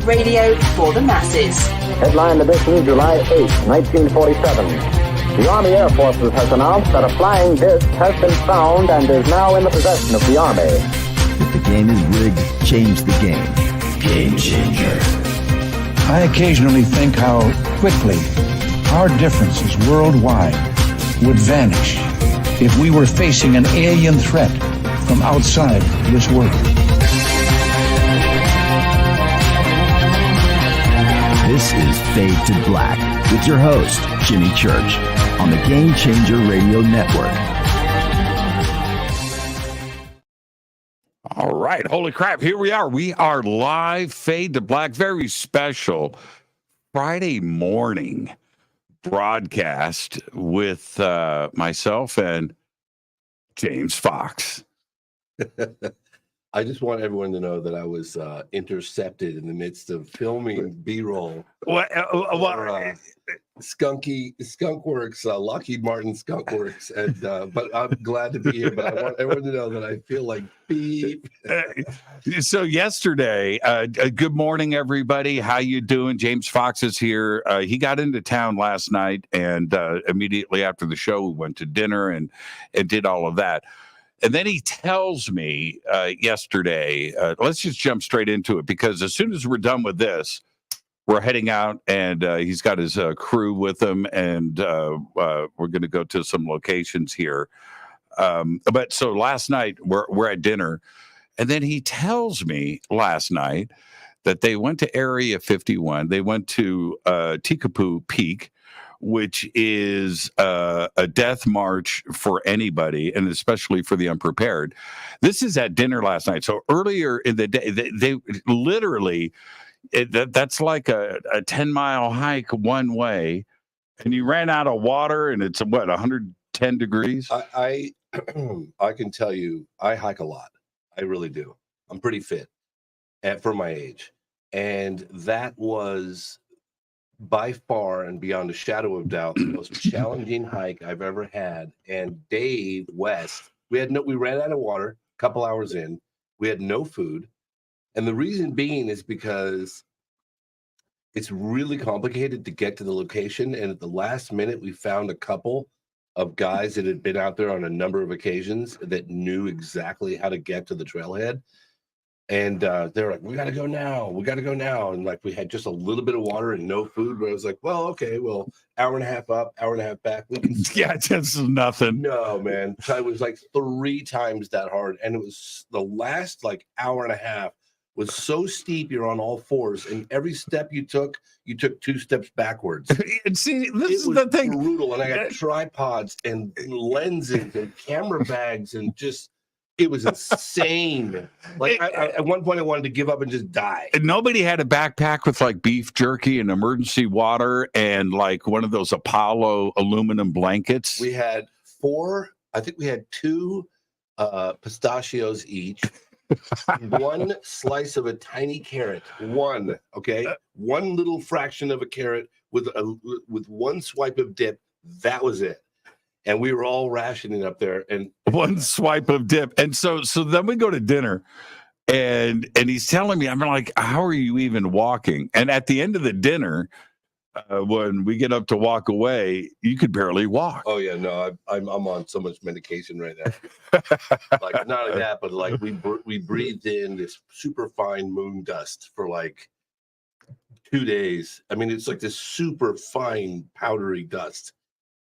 Radio for the masses. Headline edition, July 8, 1947. The Army Air Forces has announced that a flying disc has been found and is now in the possession of the Army. If the game is rigged, change the game. Game changer. I occasionally think how quickly our differences worldwide would vanish if we were facing an alien threat from outside this world. This is Fade to Black with your host, Jimmy Church, on the Game Changer Radio Network. All right. Holy crap. Here we are. We are live, Fade to Black. Very special Friday morning broadcast with myself and James Fox. I just want everyone to know that I was intercepted in the midst of filming B-roll. Skunk Works, Lockheed Martin Skunk Works, and but I'm glad to be here. But I want everyone to know that I feel like beep. So yesterday, good morning, everybody. How you doing? James Fox is here. He got into town last night, and immediately after the show, we went to dinner and did all of that. And then he tells me yesterday, let's just jump straight into it, because as soon as we're done with this, we're heading out, and he's got his crew with him, and we're going to go to some locations here. But so last night we're at dinner, and then he tells me last night that they went to Area 51. They went to Tikapoo Peak, which is a death march for anybody, and especially for the unprepared. This is at dinner last night. So earlier in the day, they literally, that's like a 10-mile hike one way, and you ran out of water, and it's, 110 degrees? I can tell you, I hike a lot. I really do. I'm pretty fit for my age. And that was by far and beyond a shadow of doubt the most challenging hike I've ever had. And Dave West, we ran out of water a couple hours in. We had no food. And the reason being is because it's really complicated to get to the location. And at the last minute, we found a couple of guys that had been out there on a number of occasions that knew exactly how to get to the trailhead. And they're like, we got to go now. We got to go now. And like, we had just a little bit of water and no food. But I was like, well, okay, well, hour and a half up, hour and a half back. We can. Yeah, that's nothing. No, man. So it was like 3 times that hard. And it was the last like hour and a half was so steep. You're on all fours. And every step you took 2 steps backwards. And see, this is the thing. Brutal. And I got tripods and lenses and camera bags and just. It was insane. Like at one point, I wanted to give up and just die. And nobody had a backpack with like beef jerky and emergency water and like one of those Apollo aluminum blankets. We had 4. I think we had 2 pistachios each. 1 slice of a tiny carrot. One little fraction of a carrot with 1 swipe of dip. That was it. And we were all rationing up there, and 1 swipe of dip. And so then we go to dinner, and he's telling me, I'm like, how are you even walking? And at the end of the dinner, when we get up to walk away, you could barely walk. Oh yeah, no, I'm on so much medication right now. Like not only that, but like we breathed in this super fine moon dust for like 2 days. I mean, it's like this super fine powdery dust.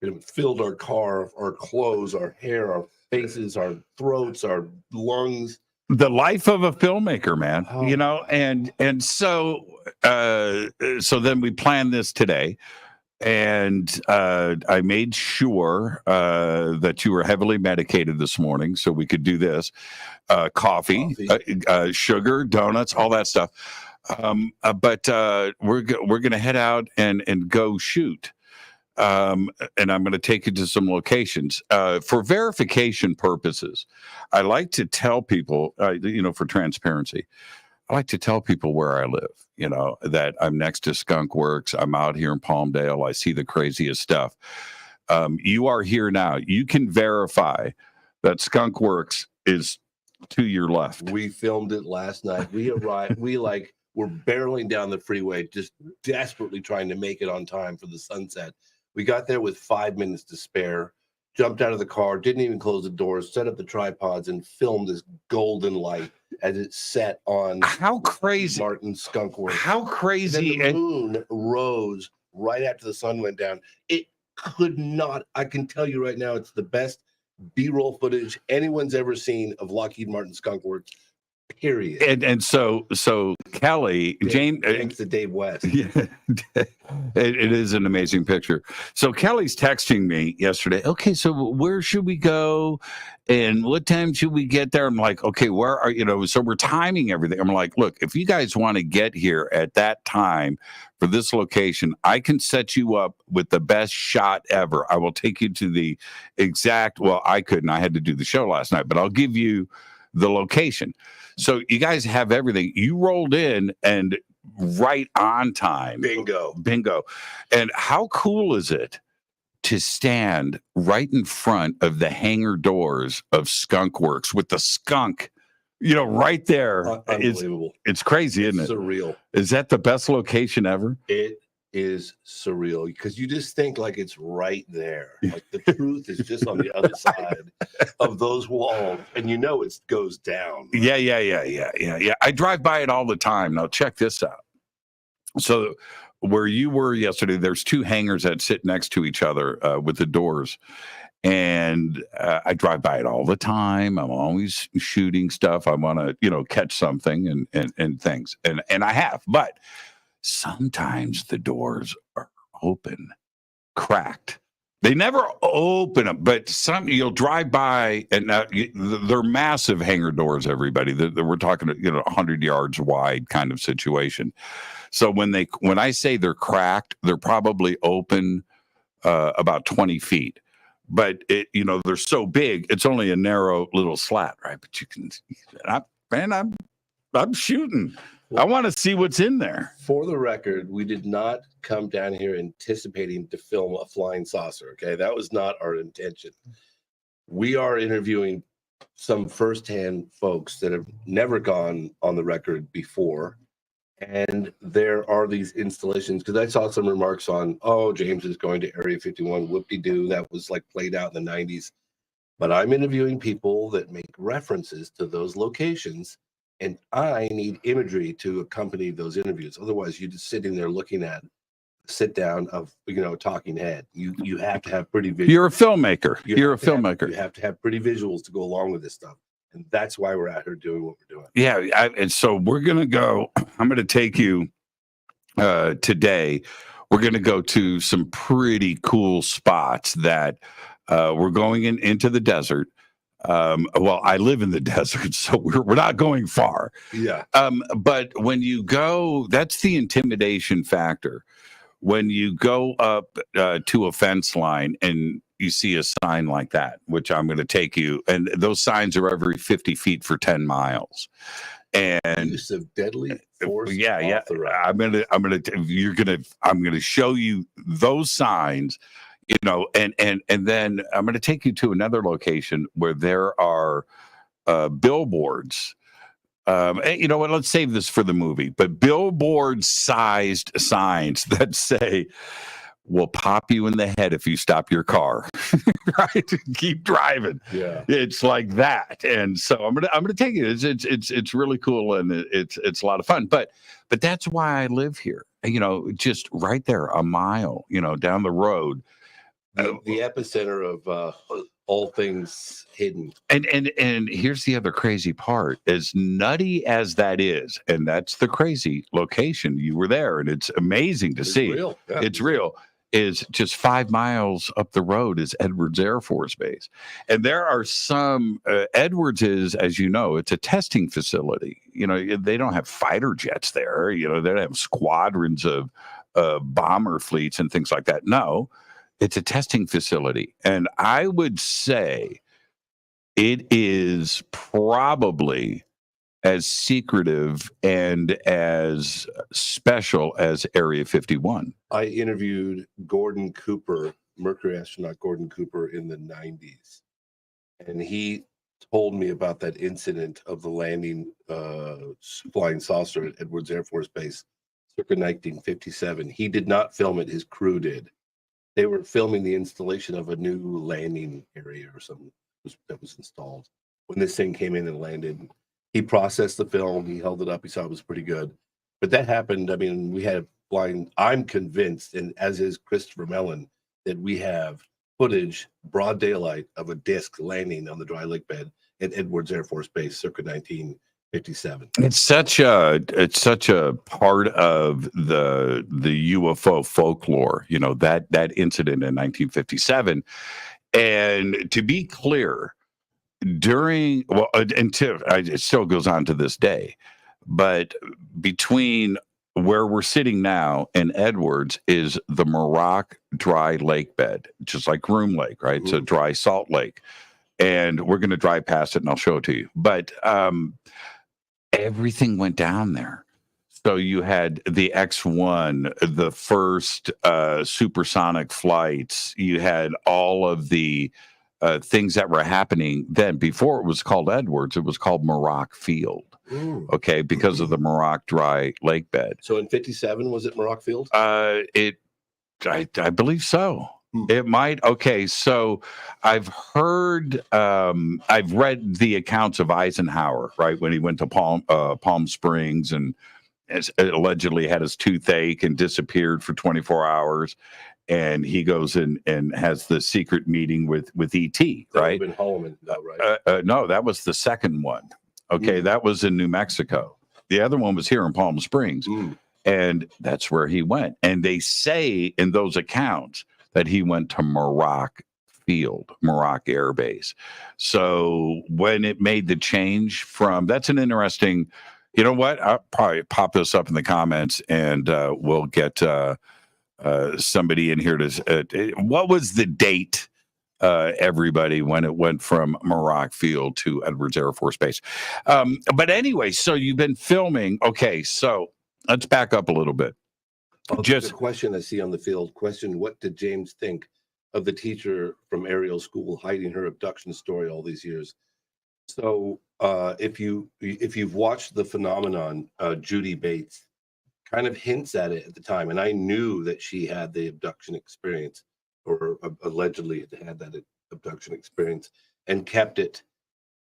It filled our car, our clothes, our hair, our faces, our throats, our lungs. The life of a filmmaker, man. Oh. You know, and so then we planned this today, and I made sure that you were heavily medicated this morning so we could do this. Coffee. Sugar, donuts, all that stuff. But we're going to head out and go shoot. And I'm going to take you to some locations for verification purposes. I like to tell people, for transparency, I like to tell people where I live, that I'm next to Skunk Works. I'm out here in Palmdale. I see the craziest stuff. You are here now. You can verify that Skunk Works is to your left. We filmed it last night. We arrived. We We're barreling down the freeway, just desperately trying to make it on time for the sunset. We got there with 5 minutes to spare, jumped out of the car, didn't even close the doors, set up the tripods, and filmed this golden light as it set on how crazy Martin Skunk Works. How crazy. And then the moon rose right after the sun went down. It could not, I can tell you right now, it's the best B-roll footage anyone's ever seen of Lockheed Martin Skunk Works. Period. And so Kelly, James, thanks to Dave West. Yeah, it is an amazing picture. So Kelly's texting me yesterday. Okay, so where should we go, and what time should we get there? I'm like, okay, where are you? So we're timing everything. I'm like, look, if you guys want to get here at that time for this location, I can set you up with the best shot ever. I will take you to the exact. Well, I couldn't. I had to do the show last night, but I'll give you the location. So you guys have everything. You rolled in and right on time. Bingo. And how cool is it to stand right in front of the hangar doors of Skunk Works with the skunk, right there? Unbelievable. It's crazy, isn't it? Surreal. Is that the best location ever? It is surreal because you just think like it's right there. Like the truth is just on the other side of those walls, and it goes down. Yeah. I drive by it all the time. Now check this out. So where you were yesterday, there's two hangars that sit next to each other with the doors. And I drive by it all the time. I'm always shooting stuff. I want to, catch something and things. And I have, but sometimes the doors are open, cracked. They never open them, but you'll drive by, and they're massive hangar doors, everybody. We're talking, 100 yards wide kind of situation. So when I say they're cracked, they're probably open about 20 feet. But they're so big, it's only a narrow little slat, right? But you can, I'm shooting. I want to see what's in there. For the record, we did not come down here anticipating to film a flying saucer. Okay, that was not our intention. We are interviewing some firsthand folks that have never gone on the record before. And there are these installations, because I saw some remarks on, James is going to Area 51, whoop-de-doo, that was like played out in the 90s. But I'm interviewing people that make references to those locations, and I need imagery to accompany those interviews. Otherwise, you're just sitting there looking at a sit down of, talking head. You have to have pretty visuals. You're a filmmaker. You're a filmmaker. You have to have pretty visuals to go along with this stuff. And that's why we're out here doing what we're doing. Yeah. And so we're going to go, I'm going to take you today. We're going to go to some pretty cool spots that we're going into the desert. Well, I live in the desert, so we're not going far. Yeah. But when you go, that's the intimidation factor. When you go up to a fence line and you see a sign like that, which I'm going to take you, and those signs are every 50 feet for 10 miles. And use of deadly force. Yeah. I'm going to show you those signs. And then I'm going to take you to another location where there are billboards. You know what? Let's save this for the movie. But billboard-sized signs that say, "Will pop you in the head if you stop your car." Right? Keep driving. Yeah, it's like that. And so I'm gonna take you. It's really cool, and it's a lot of fun. But that's why I live here. Just right there, a mile, down the road. The epicenter of all things hidden. And here's the other crazy part. As nutty as that is, and that's the crazy location. You were there, and it's amazing to see. Real. Yeah. It's real. Is just 5 miles up the road is Edwards Air Force Base. And there are some, Edwards is, as you know, it's a testing facility. They don't have fighter jets there. They don't have squadrons of bomber fleets and things like that. No. It's a testing facility. And I would say it is probably as secretive and as special as Area 51. I interviewed Gordon Cooper, Mercury astronaut Gordon Cooper, in the 90s. And he told me about that incident of the landing flying saucer at Edwards Air Force Base circa 1957. He did not film it, his crew did. They were filming the installation of a new landing area or something that was installed. When this thing came in and landed, he processed the film, he held it up, he saw it was pretty good. But that happened, I mean, we had flying, I'm convinced, and as is Christopher Mellon, that we have footage, broad daylight, of a disc landing on the dry lake bed at Edwards Air Force Base circa 1957. It's such a part of the UFO folklore, you know, that incident in 1957. And to be clear, it still goes on to this day, but between where we're sitting now and Edwards is the Muroc dry lake bed, just like Groom Lake, right? It's a dry salt lake. And we're going to drive past it and I'll show it to you. But everything went down there. So you had the X-1, the first supersonic flights. You had all of the things that were happening then. Before it was called Edwards, it was called Muroc Field. Okay, because of the Muroc dry lake bed. So in 57, was it Muroc Field? I believe so. It might. Okay, so I've heard, I've read the accounts of Eisenhower, right, when he went to Palm Springs and allegedly had his toothache and disappeared for 24 hours. And he goes and has the secret meeting with E.T., right? Been Holloman, right? No, that was the second one. Okay, that was in New Mexico. The other one was here in Palm Springs. And that's where he went. And they say in those accounts that he went to Muroc Field, Muroc Air Base. So when it made the change from, that's an interesting, you know what? I'll probably pop this up in the comments and we'll get somebody in here to, what was the date, everybody, when it went from Muroc Field to Edwards Air Force Base? But anyway, so you've been filming. Okay, so let's back up a little bit. Just a question I see on the field. Question: what did James think of the teacher from aerial school hiding her abduction story all these years? So, if you've watched The Phenomenon, Judy Bates kind of hints at it at the time, and I knew that she had the abduction experience, or allegedly had that abduction experience, and kept it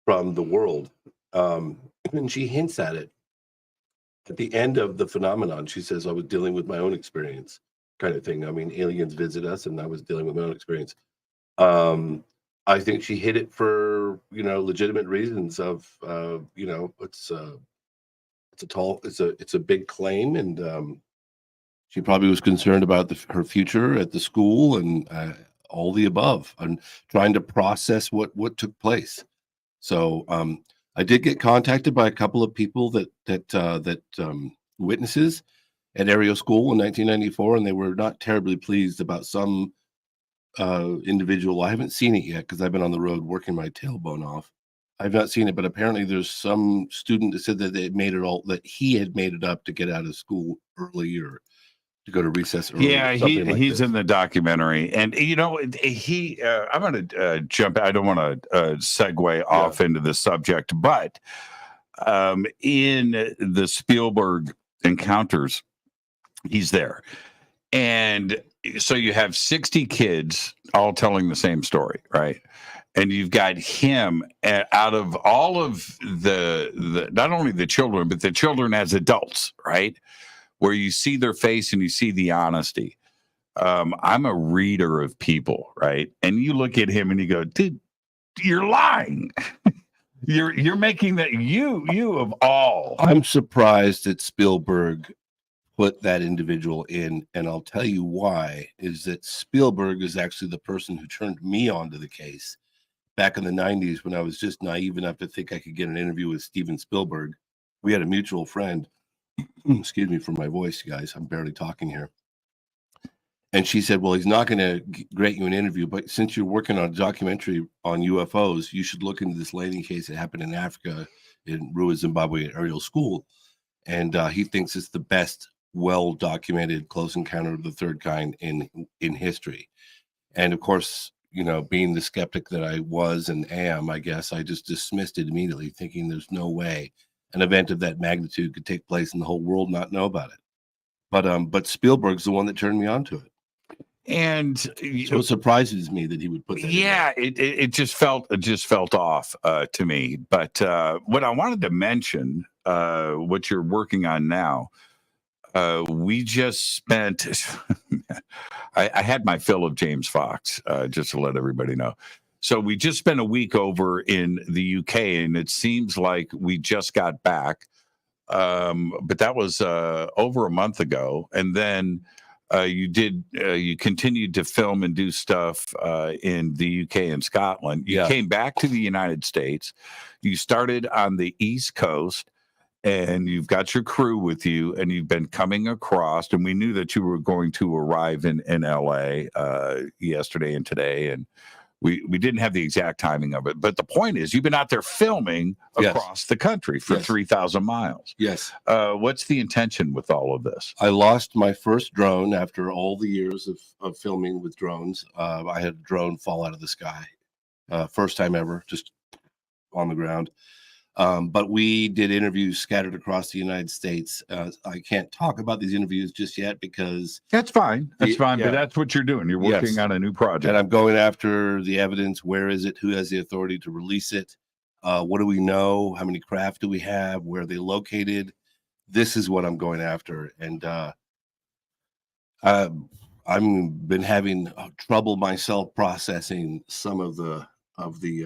from the world. And she hints at it. At the end of The Phenomenon, she says, I was dealing with my own experience, kind of thing. I mean, aliens visit us and I was dealing with my own experience. I think she hid it for, legitimate reasons of, it's a big claim. And she probably was concerned about her future at the school and all the above, and trying to process what took place. So, I did get contacted by a couple of people that witnesses at aerial school in 1994, and they were not terribly pleased about some individual. I haven't seen it yet because I've been on the road working my tailbone off. I've not seen it, but apparently there's some student that said that that he had made it up to get out of school early or to go to recess early. Yeah, he's in the documentary, and I'm going to jump. I don't want to segue off into the subject, but in the Spielberg encounters, he's there, and so you have 60 kids all telling the same story, right? And you've got him out of all of the not only the children, but the children as adults, right? Where you see their face and you see the honesty. I'm a reader of people, right? And you look at him and you go, dude, you're lying. you're making that you of all. I'm surprised that Spielberg put that individual in, and I'll tell you why, is that Spielberg is actually the person who turned me onto the case back in the 90s when I was just naive enough to think I could get an interview with Steven Spielberg. We had a mutual friend. Excuse me for my voice, guys. I'm barely talking here. And she said, well, he's not going to grant you an interview, but since you're working on a documentary on UFOs, you should look into this landing case that happened in Africa in Ruwa, Zimbabwe at Aerial School. And he thinks it's the best well-documented close encounter of the third kind in history. And of course, being the skeptic that I was and am, I guess I just dismissed it immediately, thinking there's no way an event of that magnitude could take place and the whole world not know about it. But Spielberg's the one that turned me on to it. And so it surprises me that he would put that. Yeah, it just felt off to me. But what I wanted to mention, what you're working on now, we just spent. I had my fill of James Fox, just to let everybody know. So we just spent a week over in the UK, and it seems like we just got back. But that was over a month ago, and then. You continued to film and do stuff in the UK and Scotland. You came back to the United States. You started on the East Coast, and you've got your crew with you, and you've been coming across. And we knew that you were going to arrive in LA yesterday and today, and we didn't have the exact timing of it. But the point is, you've been out there filming across the country for 3,000 miles. Yes. What's the intention with all of this? I lost my first drone after all the years of filming with drones. I had a drone fall out of the sky. First time ever, just on the ground. But we did interviews scattered across the United States. I can't talk about these interviews just yet because that's fine. That's fine. But that's what you're doing. You're working on a new project. And I'm going after the evidence. Where is it? Who has the authority to release it? What do we know? How many craft do we have? Where are they located? This is what I'm going after. And I've been having trouble myself processing some of the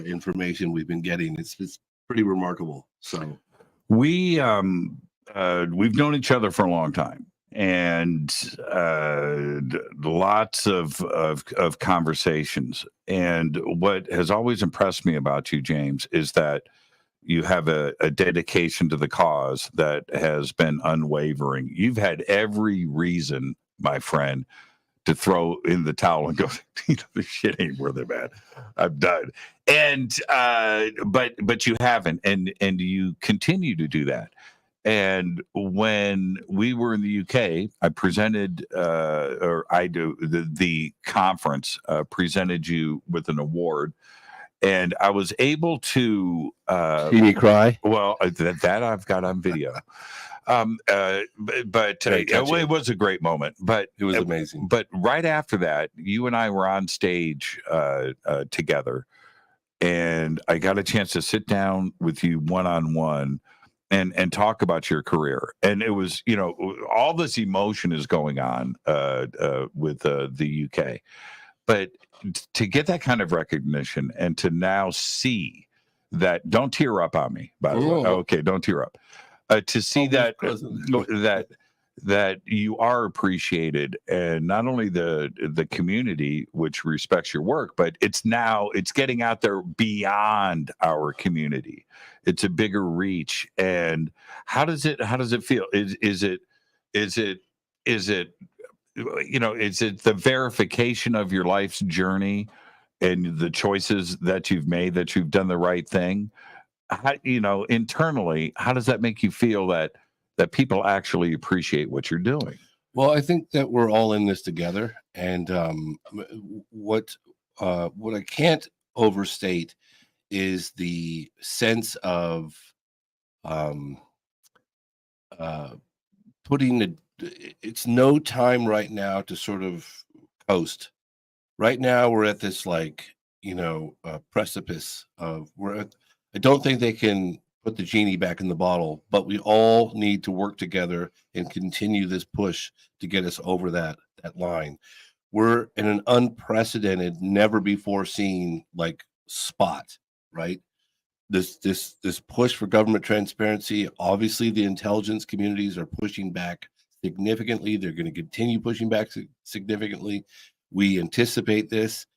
information we've been getting. It's pretty remarkable. So we've known each other for a long time, and lots of conversations. And what has always impressed me about you, James, is that you have a dedication to the cause that has been unwavering. You've had every reason, my friend, to throw in the towel and go, the shit ain't worth it, man. I'm done. And but you haven't, and you continue to do that. And when we were in the UK, I presented, the conference presented you with an award, and I was able to see me cry. Well, that I've got on video. It was a great moment, but it was amazing. But right after that, you and I were on stage together, and I got a chance to sit down with you one-on-one and talk about your career. And it was, all this emotion is going on with the UK, but to get that kind of recognition and to now see that, don't tear up on me, by the way. Okay, don't tear up. To see that you are appreciated, and not only the community which respects your work, but it's getting out there beyond our community. It's a bigger reach. And how does it feel? Is it the verification of your life's journey and the choices that you've made, that you've done the right thing? How, internally, how does that make you feel that people actually appreciate what you're doing? Well, I think that we're all in this together, and what I can't overstate is the sense of it's no time right now to sort of coast. Right now, we're at this precipice of I don't think they can put the genie back in the bottle, but we all need to work together and continue this push to get us over that line. We're in an unprecedented, never before seen spot, right? This push for government transparency. Obviously, the intelligence communities are pushing back significantly. They're going to continue pushing back significantly. We anticipate this.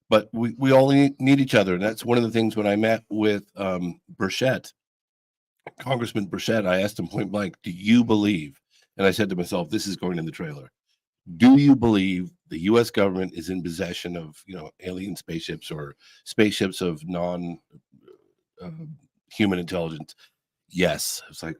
But we all need each other. And that's one of the things when I met with Burchett, Congressman Burchett, I asked him point blank, do you believe? And I said to myself, this is going in the trailer. Do you believe the U.S. government is in possession of, alien spaceships or spaceships of non-human intelligence? Yes. It's like,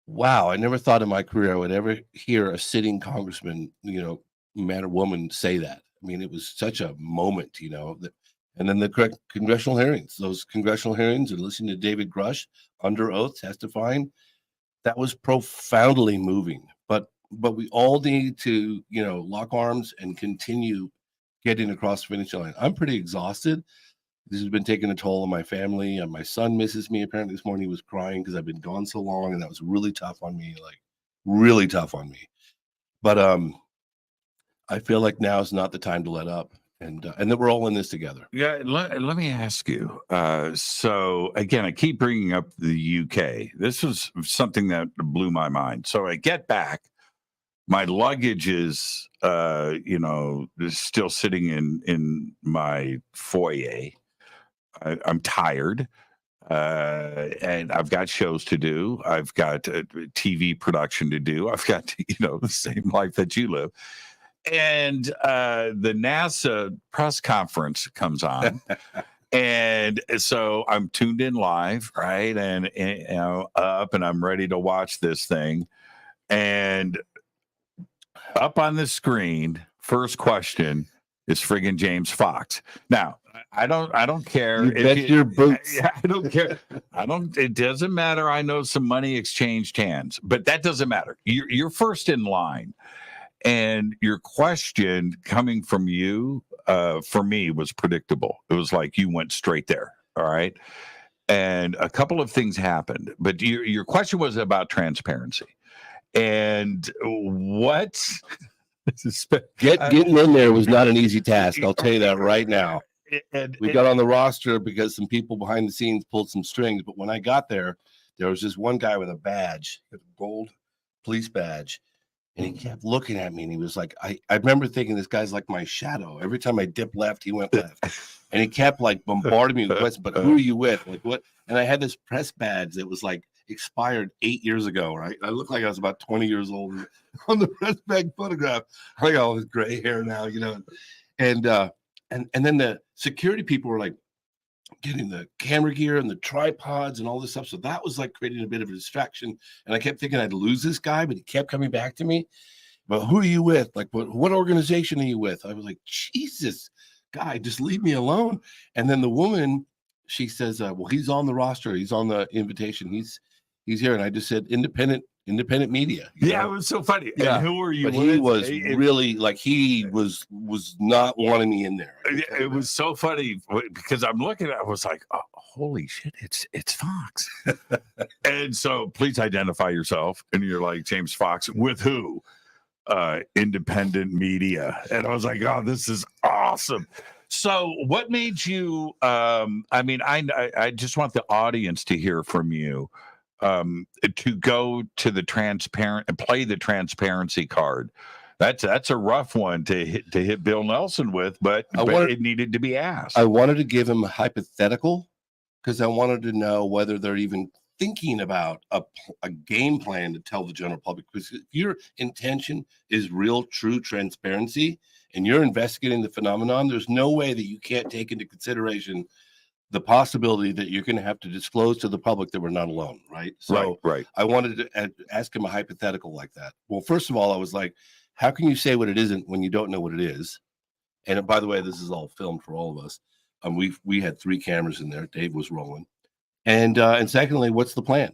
wow, I never thought in my career I would ever hear a sitting congressman, man or woman, say that. I mean, it was such a moment, and then the congressional hearings, those congressional hearings, and listening to David Grush under oath testifying, that was profoundly moving. But we all need to, lock arms and continue getting across the finish line. I'm pretty exhausted. This has been taking a toll on my family, and my son misses me. Apparently this morning he was crying because I've been gone so long, and that was really tough on me, really tough on me. But I feel like now is not the time to let up, and that we're all in this together. Yeah, let me ask you. So again, I keep bringing up the UK. This was something that blew my mind. So I get back, my luggage is, still sitting in my foyer. I'm tired, and I've got shows to do. I've got TV production to do. I've got the same life that you live. And the NASA press conference comes on. And so I'm tuned in live, right? And up, and I'm ready to watch this thing. And up on the screen, first question is friggin' James Fox. Now, I don't care. You bet your boots. I don't care. It doesn't matter. I know some money exchanged hands, but that doesn't matter. You're first in line. And your question coming from you, for me, was predictable. It was like you went straight there. All right. And a couple of things happened, but your question was about transparency. And what? Getting in there was not an easy task. I'll tell you that right now. We got on the roster because some people behind the scenes pulled some strings. But when I got there, there was just one guy with a badge, a gold police badge. And he kept looking at me, and he was like, I remember thinking this guy's like my shadow. Every time I dip left, he went left. And he kept bombarding me with questions, but who are you with? Like what? And I had this press badge that was expired 8 years ago, right? I looked like I was about 20 years old on the press badge photograph. I got all this gray hair now, And then the security people were getting the camera gear and the tripods and all this stuff. So that was creating a bit of a distraction. And I kept thinking I'd lose this guy, but he kept coming back to me. But who are you with? What organization are you with? I was like, Jesus, guy, just leave me alone. And then the woman, she says, well, he's on the roster. He's on the invitation. He's here. And I just said, independent media. Yeah, it was so funny. Yeah. And who are you? But he was really he was not wanting me in there. It was so funny because I'm looking at it, I was like, oh, holy shit, it's Fox. And so please identify yourself. And you're like, James Fox, with who? Independent media. And I was like, oh, this is awesome. So what made you I just want the audience to hear from you. To go to the transparent and play the transparency card. That's a rough one to hit Bill Nelson with, but it needed to be asked. I wanted to give him a hypothetical because I wanted to know whether they're even thinking about a game plan to tell the general public. Because if your intention is real, true transparency, and you're investigating the phenomenon, there's no way that you can't take into consideration the possibility that you're going to have to disclose to the public that we're not alone, right? So right. I wanted to ask him a hypothetical like that. Well, first of all, I was like, how can you say what it isn't when you don't know what it is? And by the way, this is all filmed for all of us. We had 3 cameras in there. Dave was rolling. And secondly, what's the plan?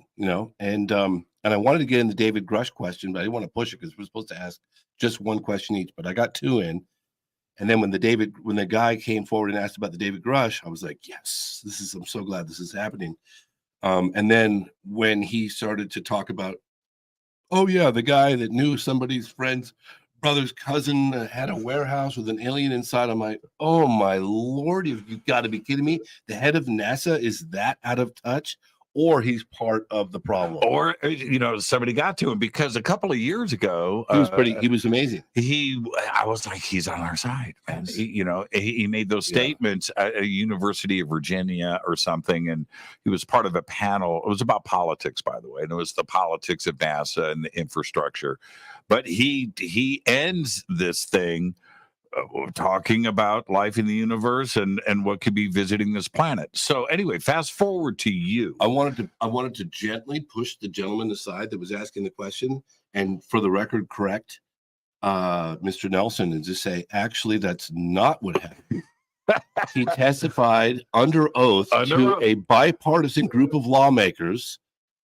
And I wanted to get in the David Grush question, but I didn't want to push it because we're supposed to ask just one question each, but I got 2 in. And then when the guy came forward and asked about the David Grush, I was like, yes, I'm so glad this is happening. And then when he started to talk about, oh yeah, the guy that knew somebody's friend's brother's cousin had a warehouse with an alien inside, I'm like, oh my Lord, you've got to be kidding me. The head of NASA is that out of touch? Or he's part of the problem, or somebody got to him because a couple of years ago he was amazing. I was like, he's on our side, and he made those statements at a University of Virginia or something, and he was part of a panel. It was about politics, by the way, and it was the politics of NASA and the infrastructure. But he ends this thing talking about life in the universe and what could be visiting this planet. So anyway, fast forward to you. I wanted to gently push the gentleman aside that was asking the question, and for the record, correct Mr. Nelson and just say, actually, that's not what happened. He testified under oath to a bipartisan group of lawmakers.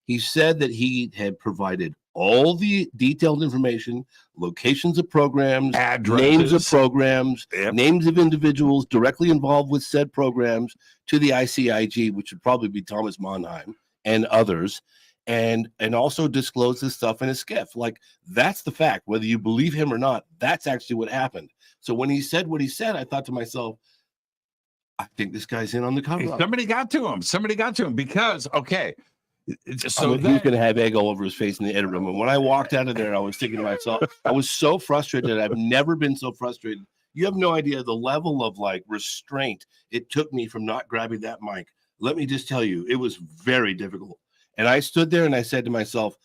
He said that he had provided all the detailed information, locations of programs, Addresses. names of programs, Yep. names of individuals directly involved with said programs to the ICIG, which would probably be Thomas Monheim and others, and also disclose this stuff in a skiff. Like, that's the fact. Whether you believe him or not, that's actually what happened. So when he said what he said, I thought to myself, I think this guy's in on the cover. Somebody got to him because, okay. So he's going to have egg all over his face in the edit room. And when I walked out of there, I was thinking to myself, I was so frustrated. I've never been so frustrated. You have no idea the level of like restraint it took me from not grabbing that mic. Let me just tell you, it was very difficult. And I stood there and I said to myself,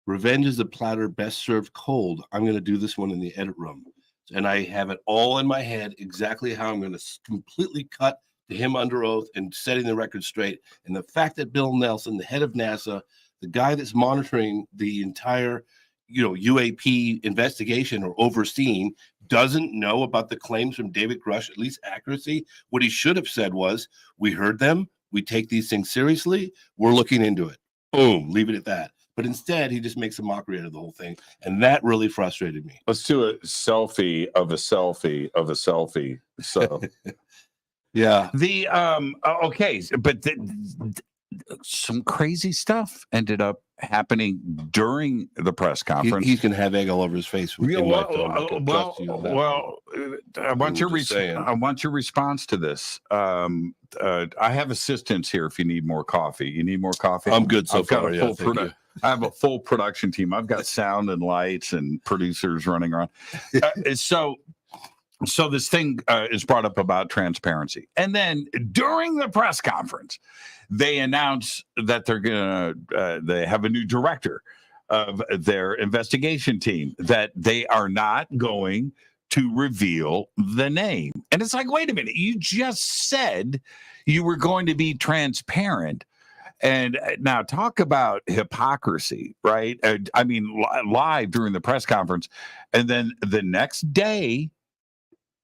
revenge is a platter best served cold. I'm going to do this one in the edit room. And I have it all in my head exactly how I'm going to completely cut to him under oath and setting the record straight. And the fact that Bill Nelson, the head of NASA, the guy that's monitoring the entire, UAP investigation or overseeing, doesn't know about the claims from David Grush, at least accuracy. What he should have said was, we heard them. We take these things seriously. We're looking into it. Boom, leave it at that. But instead, he just makes a mockery out of the whole thing. And that really frustrated me. Let's do a selfie of a selfie of a selfie. So, yeah. Okay. But some crazy stuff ended up happening during the press conference. He's going to have egg all over his face. I want your response to this. I have assistants here if you need more coffee. You need more coffee? I'm good so far. I have a full production team. I've got sound and lights and producers running around. So this thing is brought up about transparency. And then during the press conference, they announce that they have a new director of their investigation team, that they are not going to reveal the name. And it's like, wait a minute, you just said you were going to be transparent. And now talk about hypocrisy, right? I mean, live during the press conference. And then the next day,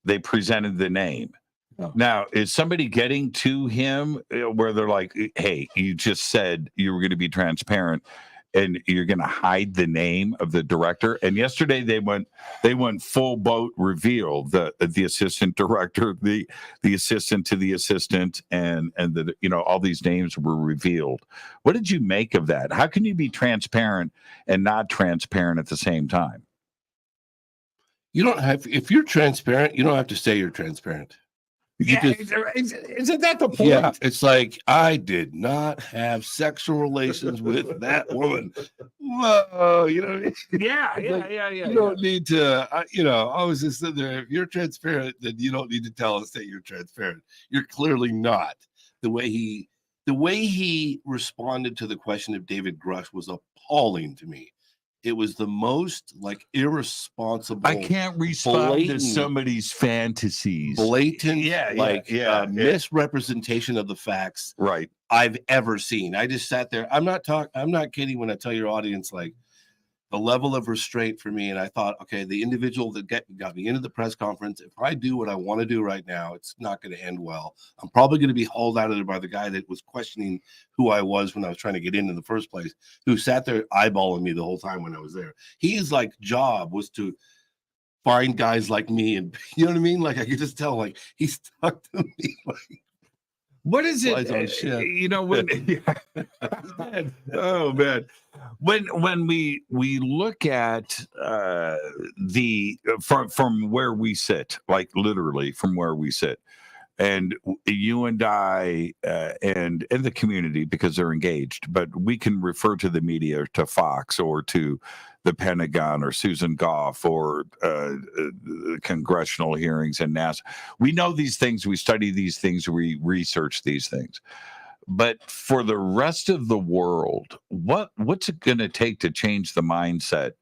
they presented the name. Oh. Now, is somebody getting to him where they're like, hey, you just said you were going to be transparent and you're going to hide the name of the director? And yesterday they went full boat reveal, the assistant director, the assistant to the assistant, and all these names were revealed. What did you make of that? How can you be transparent and not transparent at the same time? If you're transparent, you don't have to say you're transparent. Isn't that the point? Yeah, it's like, I did not have sexual relations with that woman. Whoa, you know. Yeah. You don't need to. I was just sitting there. If you're transparent, then you don't need to tell us that you're transparent. You're clearly not. The way he responded to the question of David Grush was appalling to me. It was the most irresponsible. I can't respond to somebody's fantasies. Blatant, misrepresentation of the facts, right, I've ever seen. I just sat there. I'm not kidding when I tell your audience the level of restraint for me. And I thought, okay, the individual that got me into the press conference, if I do what I want to do right now, it's not going to end well. I'm probably going to be hauled out of there by the guy that was questioning who I was when I was trying to get in the first place, who sat there eyeballing me the whole time when I was there. His job was to find guys like me, and you know what I mean? I could just tell, he stuck to me. What is it? Oh man, when we look at from where we sit, literally from where we sit, and you and I and the community, because they're engaged, but we can refer to the media, to Fox or to the Pentagon or Susan Goff or congressional hearings and NASA. We know these things. We study these things. We research these things. But for the rest of the world, what's it going to take to change the mindset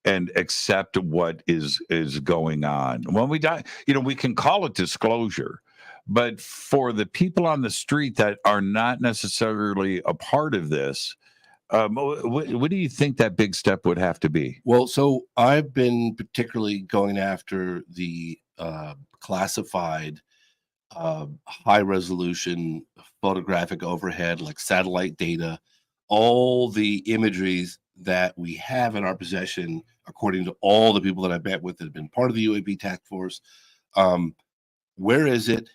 and accept what is going on? When we die, we can call it disclosure. But for the people on the street that are not necessarily a part of this, What do you think that big step would have to be? Well, so I've been particularly going after the classified high resolution photographic overhead, like satellite data, all the imageries that we have in our possession, according to all the people that I've met with that have been part of the UAP task force. Where is it?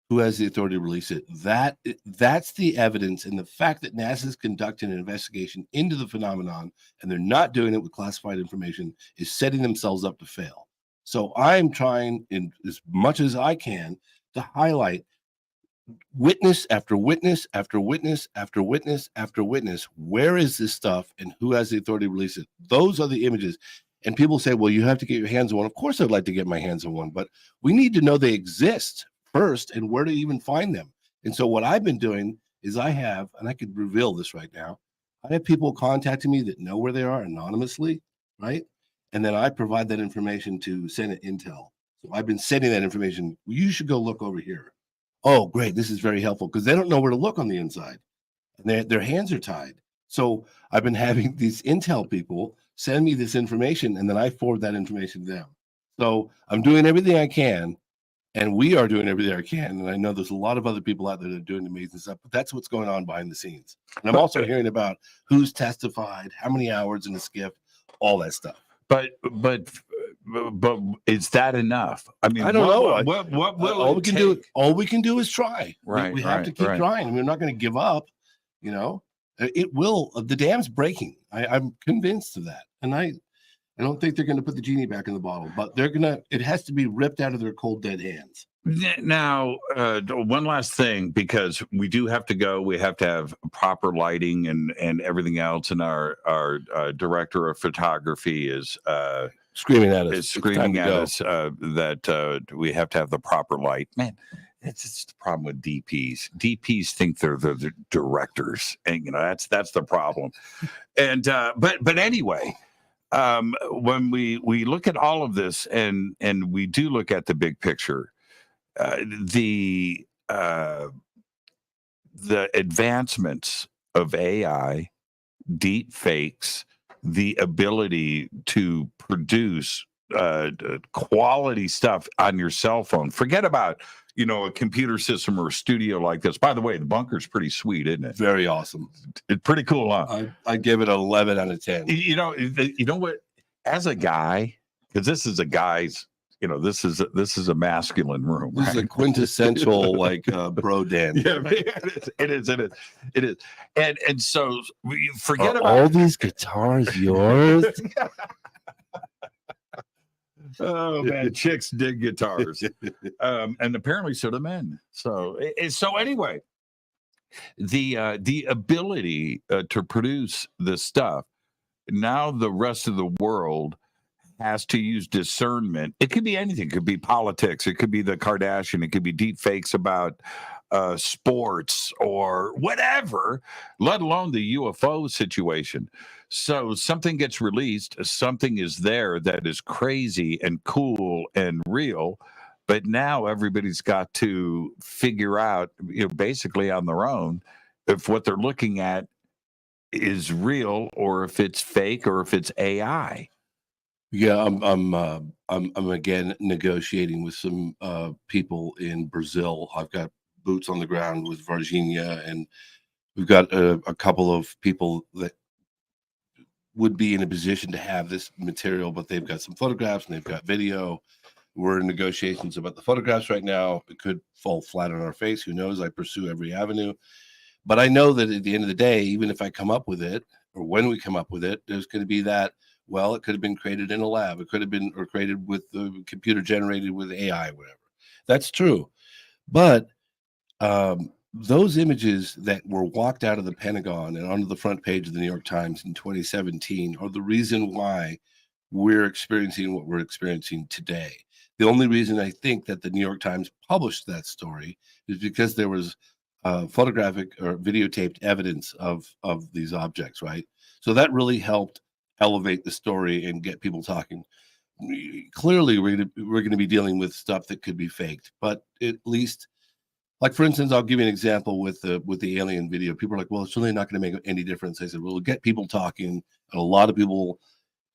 Who has the authority to release it? That's the evidence, and the fact that NASA is conducting an investigation into the phenomenon and they're not doing it with classified information is setting themselves up to fail. So I'm trying, in as much as I can, to highlight witness after witness after witness after witness after witness. Where is this stuff, and who has the authority to release it? Those are the images. And people say, well, you have to get your hands on one. Of course, I'd like to get my hands on one, but we need to know they exist first and where to even find them. And so what I've been doing is I have, and I could reveal this right now, I have people contacting me that know where they are anonymously, right? And then I provide that information to Senate Intel. So I've been sending that information. You should go look over here. Oh, great. This is very helpful, because they don't know where to look on the inside. And their hands are tied. So I've been having these Intel people send me this information, and then I forward that information to them. So I'm doing everything I can, and we are doing everything I can. And I know there's a lot of other people out there that are doing amazing stuff, but that's what's going on behind the scenes. And I'm also hearing about who's testified, how many hours in the skiff, all that stuff. But is that enough? I mean, I don't know. What will all it we can take? do? All we can do is try. Right, We have to keep trying. We're not going to give up. You know, it will. The dam's breaking. I'm convinced of that, and I don't think they're going to put the genie back in the bottle, but they're gonna. It has to be ripped out of their cold, dead hands. Now, one last thing, because we do have to go. We have to have proper lighting and everything else. And our director of photography is Screaming at us. Is screaming at us that we have to have the proper light. Man, it's just the problem with DPs. DPs think they're the directors, and that's the problem. And but anyway. When we look at all of this and we do look at the big picture, the advancements of AI, deep fakes, the ability to produce quality stuff on your cell phone. Forget about a computer system or a studio like this. By the way, the bunker's pretty sweet, isn't it? Very awesome. It's pretty cool, huh? I give it an 11 out of 10. You know what? As a guy, because this is a guy's, this is a masculine room. This is a quintessential bro den. Yeah, it is. And so we forget about all these guitars yours. Oh man, chicks dig guitars, and apparently so do men. So anyway, the ability to produce this stuff, now the rest of the world has to use discernment. It could be anything. It could be politics. It could be the Kardashian. It could be deep fakes about sports or whatever, let alone the UFO situation. So something gets released, something is there that is crazy and cool and real, but now everybody's got to figure out, basically on their own, if what they're looking at is real or if it's fake or if it's AI. Yeah, I'm again negotiating with some people in Brazil. I've got boots on the ground with Virginia, and we've got a couple of people that would be in a position to have this material, but they've got some photographs and they've got video. We're in negotiations about the photographs right now. It could fall flat on our face. Who knows? I pursue every avenue. But I know that at the end of the day, even if I come up with it, or when we come up with it, there's going to be that, well, it could have been created in a lab. It could have been created with the computer generated with AI, whatever. That's true. But those images that were walked out of the Pentagon and onto the front page of the New York Times in 2017 are the reason why we're experiencing what we're experiencing today. The only reason I think that the New York Times published that story is because there was photographic or videotaped evidence of these objects, right? So that really helped elevate the story and get people talking. Clearly, we're going to be dealing with stuff that could be faked, but at least Like, for instance, I'll give you an example with the alien video. People are like, well, it's really not going to make any difference. I said, well, we'll get people talking, and a lot of people,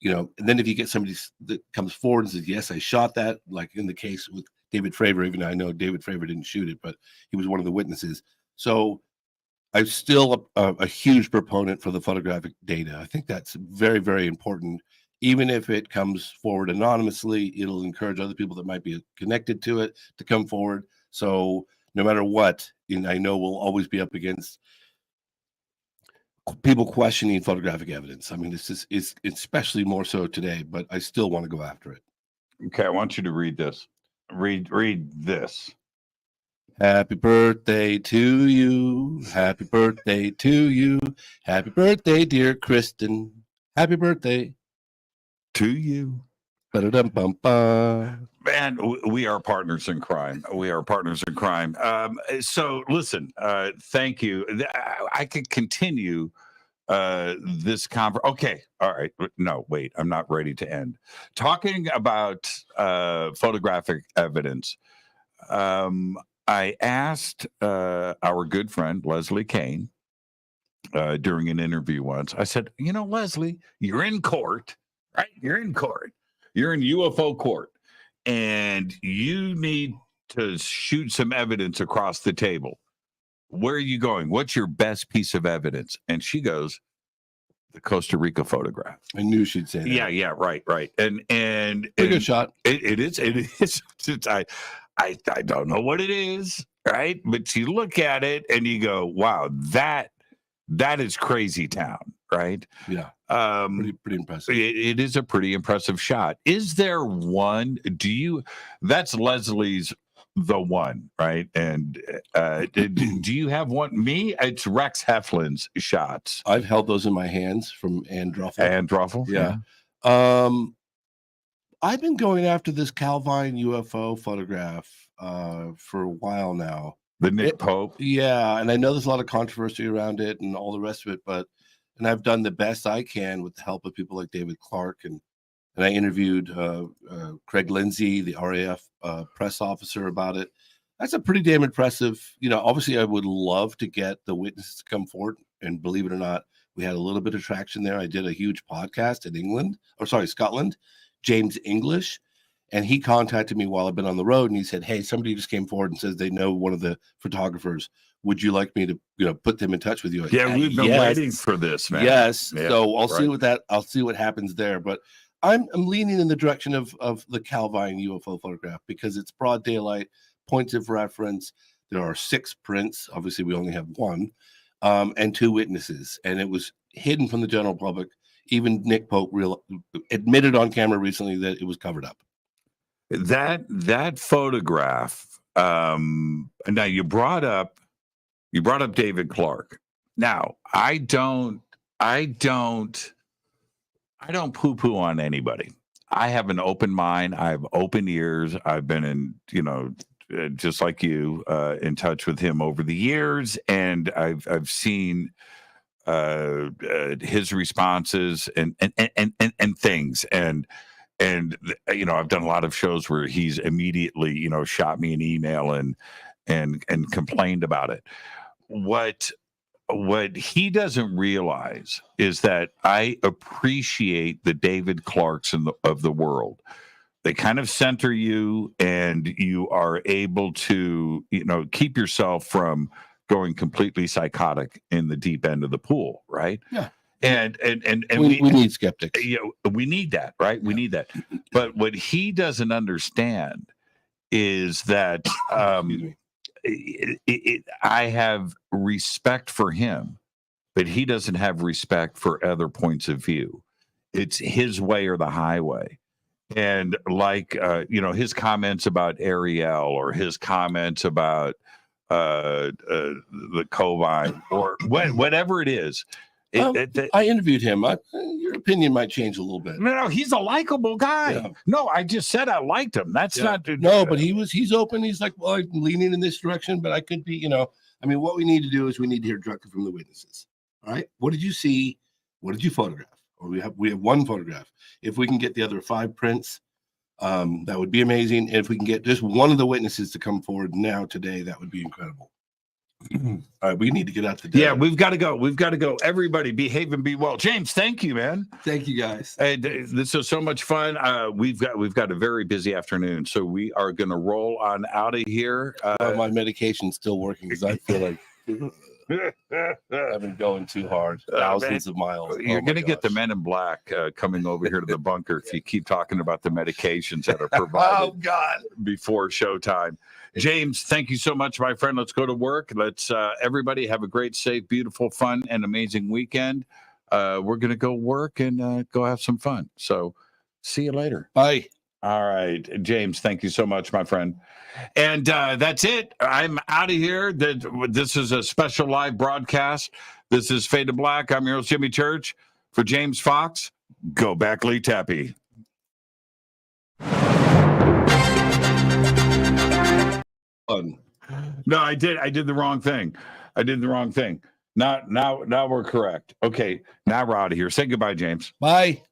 and then if you get somebody that comes forward and says, yes, I shot that, like in the case with David Fravor, even though I know David Fravor didn't shoot it, but he was one of the witnesses. So I'm still a huge proponent for the photographic data. I think that's very, very important. Even if it comes forward anonymously, it'll encourage other people that might be connected to it to come forward. So no matter what, I know we'll always be up against people questioning photographic evidence. I mean, it's especially more so today, but I still want to go after it. Okay, I want you to read this. Read this. Happy birthday to you. Happy birthday to you. Happy birthday, dear Kristen. Happy birthday to you. Ba-da-dum-bum-bum. Man, we are partners in crime. We are partners in crime. So listen, thank you. I could continue this conversation. Okay. All right. No, wait, I'm not ready to end. Talking about photographic evidence. I asked our good friend, Leslie Kane, during an interview once. I said, Leslie, you're in court, right? You're in court. You're in UFO court, and you need to shoot some evidence across the table. Where are you going? What's your best piece of evidence? And she goes, the Costa Rica photograph. I knew she'd say that. Yeah, right. And pretty good shot. It is. I don't know what it is, right? But you look at it and you go, wow, that is crazy town, right? Yeah. Pretty impressive. It is a pretty impressive shot. Is there one? That's Leslie's the one, right? And do you have one? Me, it's Rex Heflin's shots. I've held those in my hands from Androffel. Yeah. I've been going after this Calvine UFO photograph for a while now. The Nick Pope. Yeah, and I know there's a lot of controversy around it and all the rest of it, and I've done the best I can with the help of people like David Clark, and I interviewed Craig Lindsay, the RAF press officer, about it. That's a pretty damn impressive. Obviously, I would love to get the witnesses to come forward, and believe it or not, we had a little bit of traction there. I did a huge podcast in Scotland, James English, and he contacted me while I've been on the road, and he said, hey, somebody just came forward and says they know one of the photographers. Would you like me to put them in touch with you? Yeah, we've been waiting for this, man. Yes. Yeah, so I'll see what happens there. But I'm leaning in the direction of the Calvine UFO photograph because it's broad daylight, points of reference. There are 6 prints. Obviously, we only have 1, and 2 witnesses, and it was hidden from the general public. Even Nick Pope admitted on camera recently that it was covered up. That photograph. Now you brought up David Clark. Now I don't poo-poo on anybody. I have an open mind. I have open ears. I've been in, just like you, in touch with him over the years, and I've seen his responses and things, and I've done a lot of shows where he's immediately shot me an email and complained about it. What he doesn't realize is that I appreciate the David Clarks of the world. They kind of center you, and you are able to keep yourself from going completely psychotic in the deep end of the pool, right? Yeah. And we need skeptics. We need that, right? We need that. But what he doesn't understand is that I have respect for him, but he doesn't have respect for other points of view. It's his way or the highway. And like, his comments about Ariel, or his comments about the Covine, or whatever it is. I interviewed him. Your opinion might change a little bit. No, he's a likable guy. Yeah. No, I just said I liked him. That's not. No, but he's open. He's like, well, I'm leaning in this direction, but I could be, what we need to do is we need to hear directly from the witnesses. All right. What did you see? What did you photograph? Or we have 1 photograph. If we can get the other 5 prints, That would be amazing. If we can get just one of the witnesses to come forward now today, that would be incredible. All right, we need to get out the day. Yeah, we've got to go. We've got to go. Everybody, behave and be well. James, thank you, man. Thank you, guys. Hey, this is so much fun. We've got a very busy afternoon, so we are going to roll on out of here. My medication's still working because I feel like I've been going too hard, thousands of miles. You're going to get the men in black coming over here to the bunker if you keep talking about the medications that are provided before showtime. James, thank you so much, my friend. Let's go to work. Let's everybody have a great, safe, beautiful, fun, and amazing weekend. We're going to go work and go have some fun. So see you later. Bye. All right, James, thank you so much, my friend. And that's it. I'm out of here. This is a special live broadcast. This is Fade to Black. I'm your host, Jimmy Church. For James Fox, go back, Lee Tappy. No, I did the wrong thing. Now we're correct. Okay, now we're out of here. Say goodbye, James. Bye.